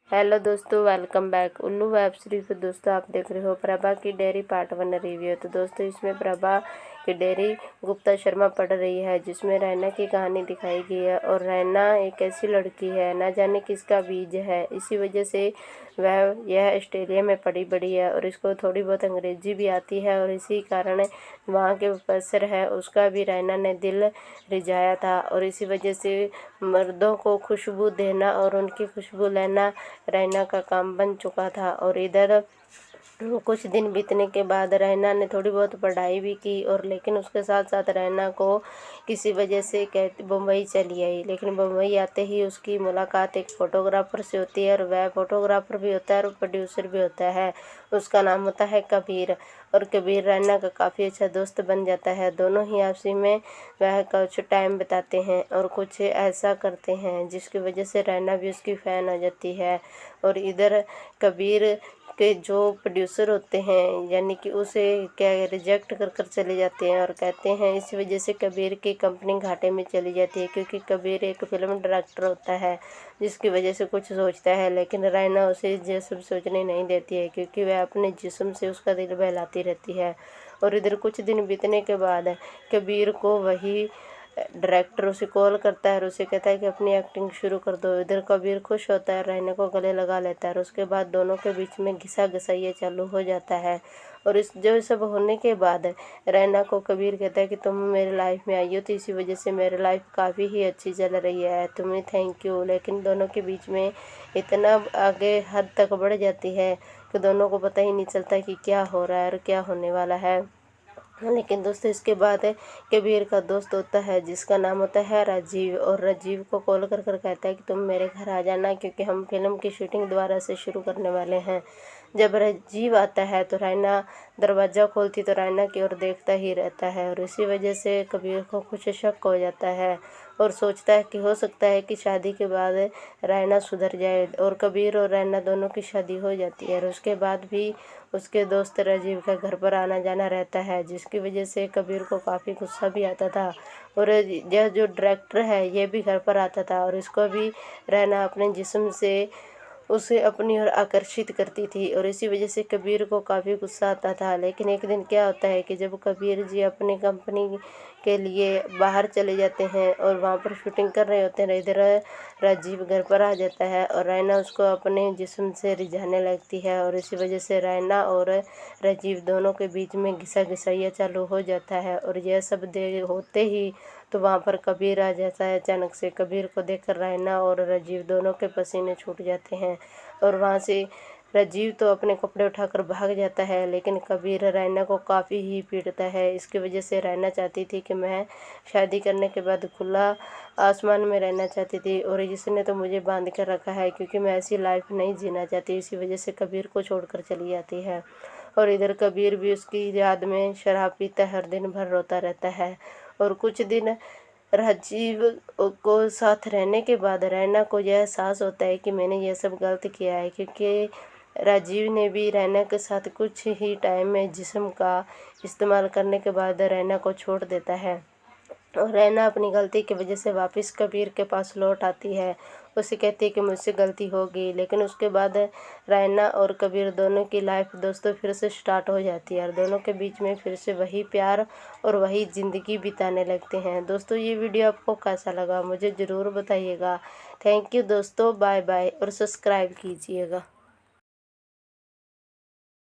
Hello दोस्तों, welcome back उल्लू web series. तो दोस्तों आप देख रहे हो प्रभा की डायरी पार्ट 1 रिव्यू। तो दोस्तों इसमें प्रभा की डायरी गुप्ता शर्मा पढ़ रही है, जिसमें रैना की कहानी दिखाई गई है। और रैना एक ऐसी लड़की है, ना जाने किसका बीज है। इसी वजह से वह यह ऑस्ट्रेलिया में पढ़ी बड़ी है और इसको थोड़ी बहुत अंग्रेजी भी आती है। और इसी कारण वहाँ के प्रोफेसर है उसका भी रैना ने दिल रिझाया था। और इसी वजह से मर्दों को खुशबू देना और उनकी खुशबू लेना रैना का काम बन चुका था। और इधर कुछ दिन बीतने के बाद रैना ने थोड़ी बहुत पढ़ाई भी की, और लेकिन उसके साथ साथ रैना को किसी वजह से बम्बई चली आई। लेकिन बम्बई आते ही उसकी मुलाकात एक फ़ोटोग्राफ़र से होती है, और वह फ़ोटोग्राफ़र भी होता है और प्रोड्यूसर भी होता है। उसका नाम होता है कबीर। और कबीर रैना का काफ़ी अच्छा दोस्त बन जाता है। दोनों ही आपसी में वह कुछ टाइम बिताते हैं और कुछ ऐसा करते हैं जिसकी वजह से रैना भी उसकी फ़ैन हो जाती है। और इधर कबीर के जो प्रोड्यूसर होते हैं यानी कि उसे क्या रिजेक्ट कर कर चले जाते हैं और कहते हैं, इस वजह से कबीर की कंपनी घाटे में चली जाती है, क्योंकि कबीर एक फिल्म डायरेक्टर होता है जिसकी वजह से कुछ सोचता है। लेकिन रैना उसे ये सब सोचने नहीं देती है, क्योंकि वह अपने जिस्म से उसका दिल बहलाती रहती है। और इधर कुछ दिन बीतने के बाद कबीर को वही डायरेक्टर उसे कॉल करता है और उसे कहता है कि अपनी एक्टिंग शुरू कर दो। इधर कबीर खुश होता है, रैना को गले लगा लेता है और उसके बाद दोनों के बीच में घिसा घिसाइया चालू हो जाता है। और इस जो सब होने के बाद रैना को कबीर कहता है कि तुम मेरे लाइफ में आई हो, तो इसी वजह से मेरी लाइफ काफ़ी ही अच्छी चल रही है, तुम्हें थैंक यू। लेकिन दोनों के बीच में इतना आगे हद तक बढ़ जाती है कि दोनों को पता ही नहीं चलता कि क्या हो रहा है और क्या होने वाला है। लेकिन दोस्तों इसके बाद कबीर का दोस्त होता है जिसका नाम होता है राजीव, और राजीव को कॉल कर कर कहता है कि तुम मेरे घर आ जाना, क्योंकि हम फिल्म की शूटिंग दोबारा से शुरू करने वाले हैं। जब राजीव आता है तो रैना दरवाज़ा खोलती तो रैना की ओर देखता ही रहता है, और इसी वजह से कबीर को कुछ शक हो जाता है और सोचता है कि हो सकता है कि शादी के बाद रैना सुधर जाए। और कबीर और रैना दोनों की शादी हो जाती है, और उसके बाद भी उसके दोस्त राजीव का घर पर आना जाना रहता है, जिसकी वजह से कबीर को काफ़ी गुस्सा भी आता था। और यह जो डायरेक्टर है ये भी घर पर आता था, और इसको भी रैना अपने जिस्म से उसे अपनी ओर आकर्षित करती थी, और इसी वजह से कबीर को काफ़ी गुस्सा आता था। लेकिन एक दिन क्या होता है कि जब कबीर जी अपनी कंपनी के लिए बाहर चले जाते हैं और वहाँ पर शूटिंग कर रहे होते हैं, इधर राजीव घर पर आ जाता है और रैना उसको अपने जिस्म से रिझाने लगती है। और इसी वजह से रैना और राजीव दोनों के बीच में घिसा घिसाइया चालू हो जाता है। और यह सब दे होते ही तो वहाँ पर कबीर आ जाता है अचानक से। कबीर को देखकर रैना और राजीव दोनों के पसीने छूट जाते हैं, और वहाँ से राजीव तो अपने कपड़े उठाकर भाग जाता है। लेकिन कबीर रैना को काफ़ी ही पीटता है। इसकी वजह से रैना चाहती थी कि मैं शादी करने के बाद खुला आसमान में रहना चाहती थी, और इसने तो मुझे बांध कर रखा है, क्योंकि मैं ऐसी लाइफ नहीं जीना चाहती। इसी वजह से कबीर को छोड़कर चली जाती है। और इधर कबीर भी उसकी याद में शराब पीता हर दिन भर रोता रहता है। और कुछ दिन राजीव को साथ रहने के बाद रैना को यह एहसास होता है कि मैंने यह सब गलत किया है, क्योंकि राजीव ने भी रैना के साथ कुछ ही टाइम में जिस्म का इस्तेमाल करने के बाद रैना को छोड़ देता है। और रैना अपनी गलती की वजह से वापस कबीर के पास लौट आती है। उसे कहती है कि मुझसे गलती हो गई। लेकिन उसके बाद रैना और कबीर दोनों की लाइफ दोस्तों फिर से स्टार्ट हो जाती है, और दोनों के बीच में फिर से वही प्यार और वही ज़िंदगी बिताने लगते हैं। दोस्तों ये वीडियो आपको कैसा लगा मुझे ज़रूर बताइएगा। थैंक यू दोस्तों, बाय बाय, और सब्सक्राइब कीजिएगा।